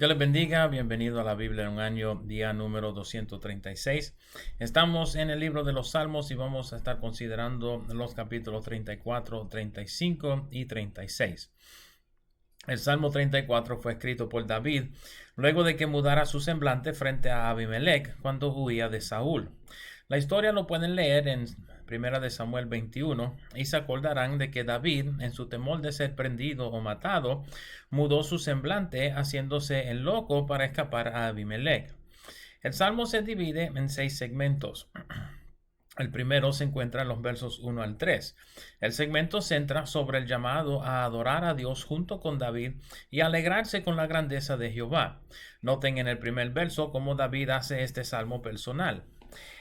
Dios les bendiga, bienvenido a la Biblia en un año, día número 236. Estamos en el libro de los Salmos y vamos a estar considerando los capítulos 34, 35 y 36. El Salmo 34 fue escrito por David luego de que mudara su semblante frente a Abimelech cuando huía de Saúl. La historia lo pueden leer en 1 de Samuel 21 y se acordarán de que David, en su temor de ser prendido o matado, mudó su semblante haciéndose el loco para escapar a Abimelech. El Salmo se divide en 6 segmentos. El primero se encuentra en los versos 1 al 3. El segmento centra sobre el llamado a adorar a Dios junto con David y alegrarse con la grandeza de Jehová. Noten en el primer verso cómo David hace este salmo personal.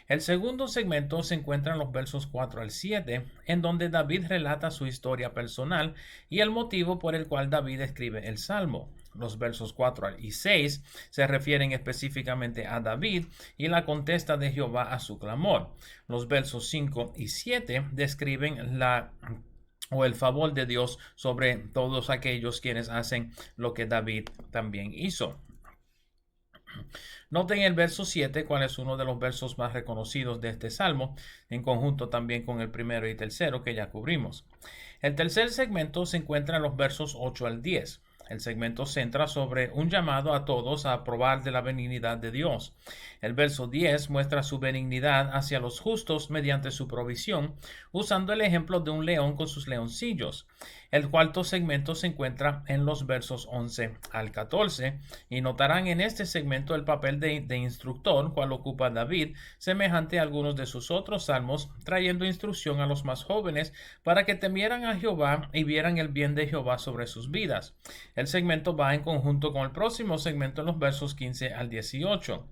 El segundo segmento se encuentra en los versos 4 al 7, en donde David relata su historia personal y el motivo por el cual David escribe el salmo. Los versos 4 y 6 se refieren específicamente a David y la contesta de Jehová a su clamor. Los versos 5 y 7 describen el favor de Dios sobre todos aquellos quienes hacen lo que David también hizo. Noten el verso 7, cuál es uno de los versos más reconocidos de este salmo, en conjunto también con el primero y tercero que ya cubrimos. El tercer segmento se encuentra en los versos 8 al 10. El segmento centra sobre un llamado a todos a probar de la benignidad de Dios. El verso 10 muestra su benignidad hacia los justos mediante su provisión, usando el ejemplo de un león con sus leoncillos. El cuarto segmento se encuentra en los versos 11 al 14 y notarán en este segmento el papel de instructor, cual ocupa David, semejante a algunos de sus otros salmos, trayendo instrucción a los más jóvenes para que temieran a Jehová y vieran el bien de Jehová sobre sus vidas. El segmento va en conjunto con el próximo segmento en los versos 15 al 18.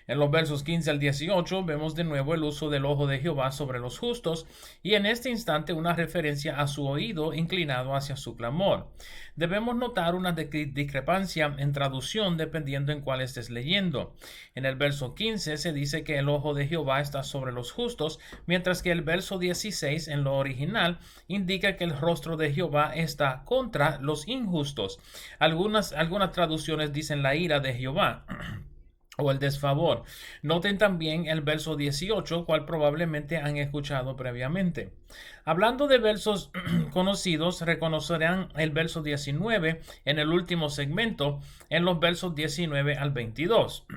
En los versos 15 al 18 vemos de nuevo el uso del ojo de Jehová sobre los justos y en este instante una referencia a su oído inclinado hacia su clamor. Debemos notar una discrepancia en traducción dependiendo en cuál estés leyendo. En el verso 15 se dice que el ojo de Jehová está sobre los justos, mientras que el verso 16 en lo original indica que el rostro de Jehová está contra los injustos. Algunas traducciones dicen la ira de Jehová o el desfavor. Noten también el verso 18, cual probablemente han escuchado previamente. Hablando de versos conocidos, reconocerán el verso 19 en el último segmento, en los versos 19 al 22.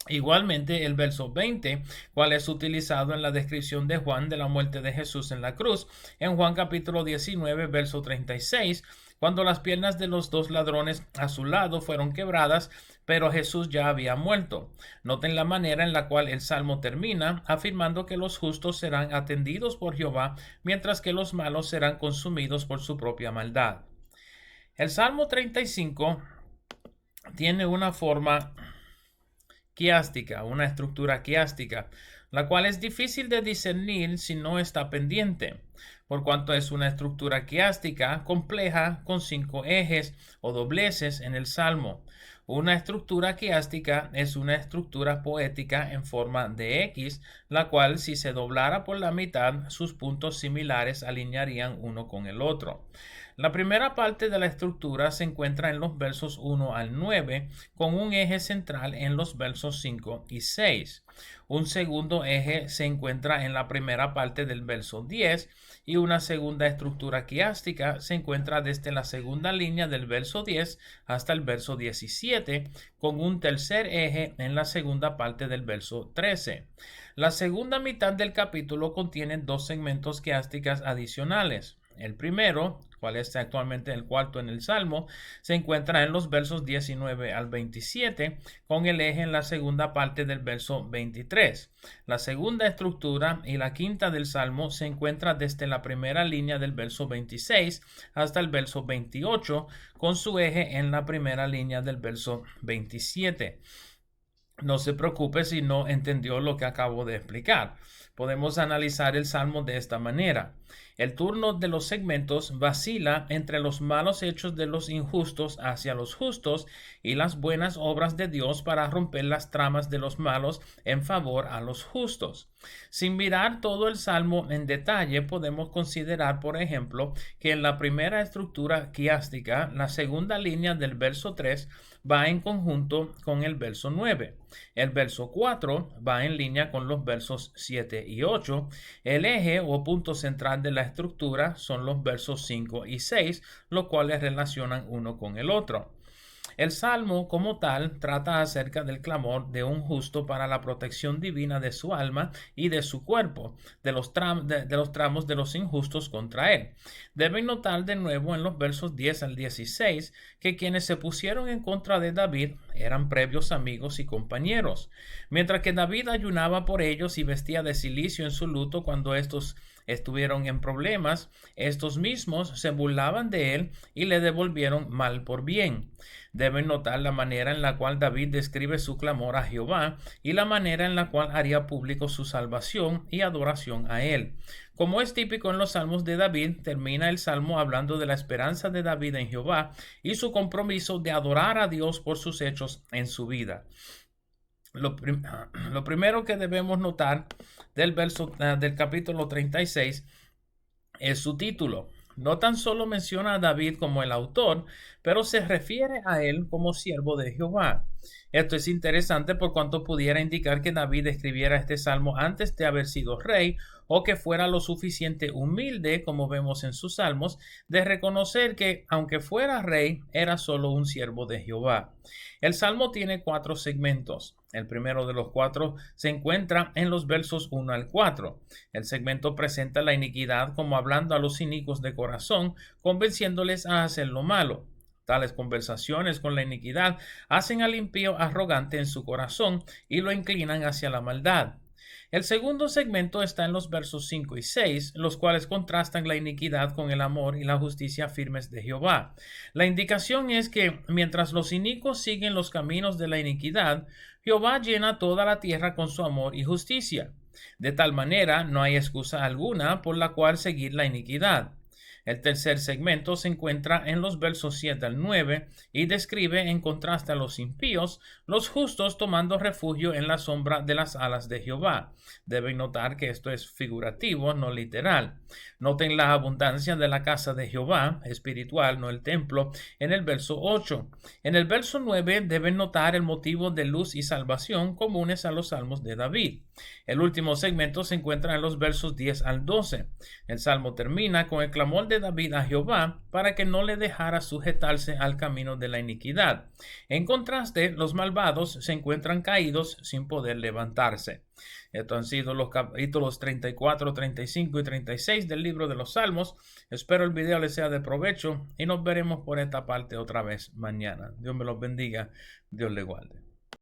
Igualmente el verso 20, cual es utilizado en la descripción de Juan de la muerte de Jesús en la cruz, en Juan capítulo 19, verso 36, cuando las piernas de los dos ladrones a su lado fueron quebradas, pero Jesús ya había muerto. Noten la manera en la cual el salmo termina, afirmando que los justos serán atendidos por Jehová, mientras que los malos serán consumidos por su propia maldad. El Salmo 35 tiene una forma quiástica, una estructura quiástica, la cual es difícil de discernir si no está pendiente, por cuanto es una estructura quiástica compleja con 5 ejes o dobleces en el salmo. Una estructura quiástica es una estructura poética en forma de X, la cual si se doblara por la mitad, sus puntos similares alinearían uno con el otro. La primera parte de la estructura se encuentra en los versos 1 al 9, con un eje central en los versos 5 y 6. Un segundo eje se encuentra en la primera parte del verso 10 y una segunda estructura quiástica se encuentra desde la segunda línea del verso 10 hasta el verso 17, con un tercer eje en la segunda parte del verso 13. La segunda mitad del capítulo contiene 2 segmentos quiásticas adicionales. El primero, cual es actualmente el cuarto en el Salmo, se encuentra en los versos 19 al 27, con el eje en la segunda parte del verso 23. La segunda estructura y la quinta del Salmo se encuentra desde la primera línea del verso 26 hasta el verso 28, con su eje en la primera línea del verso 27. No se preocupe si no entendió lo que acabo de explicar. Podemos analizar el Salmo de esta manera. El turno de los segmentos vacila entre los malos hechos de los injustos hacia los justos y las buenas obras de Dios para romper las tramas de los malos en favor a los justos. Sin mirar todo el salmo en detalle, podemos considerar, por ejemplo, que en la primera estructura quiástica, la segunda línea del verso 3 va en conjunto con el verso 9. El verso 4 va en línea con los versos 7 y 8. El eje o punto central de la estructura son los versos 5 y 6, los cuales relacionan uno con el otro. El salmo como tal trata acerca del clamor de un justo para la protección divina de su alma y de su cuerpo, de los tramos de los injustos contra él. Deben notar de nuevo en los versos 10 al 16 que quienes se pusieron en contra de David eran previos amigos y compañeros. Mientras que David ayunaba por ellos y vestía de cilicio en su luto cuando estos estuvieron en problemas, estos mismos se burlaban de él y le devolvieron mal por bien. Deben notar la manera en la cual David describe su clamor a Jehová y la manera en la cual haría público su salvación y adoración a él. Como es típico en los salmos de David, termina el salmo hablando de la esperanza de David en Jehová y su compromiso de adorar a Dios por sus hechos en su vida. Lo primero que debemos notar del capítulo 36 es su título. No tan solo menciona a David como el autor, pero se refiere a él como siervo de Jehová. Esto es interesante por cuanto pudiera indicar que David escribiera este salmo antes de haber sido rey o que fuera lo suficiente humilde, como vemos en sus salmos, de reconocer que, aunque fuera rey, era solo un siervo de Jehová. El salmo tiene 4 segmentos. El primero de los 4 se encuentra en los versos 1 al 4. El segmento presenta la iniquidad como hablando a los cínicos de corazón, convenciéndoles a hacer lo malo. Tales conversaciones con la iniquidad hacen al impío arrogante en su corazón y lo inclinan hacia la maldad. El segundo segmento está en los versos 5 y 6, los cuales contrastan la iniquidad con el amor y la justicia firmes de Jehová. La indicación es que mientras los inicuos siguen los caminos de la iniquidad, Jehová llena toda la tierra con su amor y justicia. De tal manera, no hay excusa alguna por la cual seguir la iniquidad. El tercer segmento se encuentra en los versos 7 al 9 y describe en contraste a los impíos, los justos tomando refugio en la sombra de las alas de Jehová. Deben notar que esto es figurativo, no literal. Noten la abundancia de la casa de Jehová, espiritual, no el templo, en el verso 8. En el verso 9 deben notar el motivo de luz y salvación comunes a los salmos de David. El último segmento se encuentra en los versos 10 al 12. El salmo termina con el clamor de David a Jehová para que no le dejara sujetarse al camino de la iniquidad. En contraste, los malvados se encuentran caídos sin poder levantarse. Estos han sido los capítulos 34, 35 y 36 del libro de los Salmos. Espero el video les sea de provecho y nos veremos por esta parte otra vez mañana. Dios me los bendiga, Dios le guarde.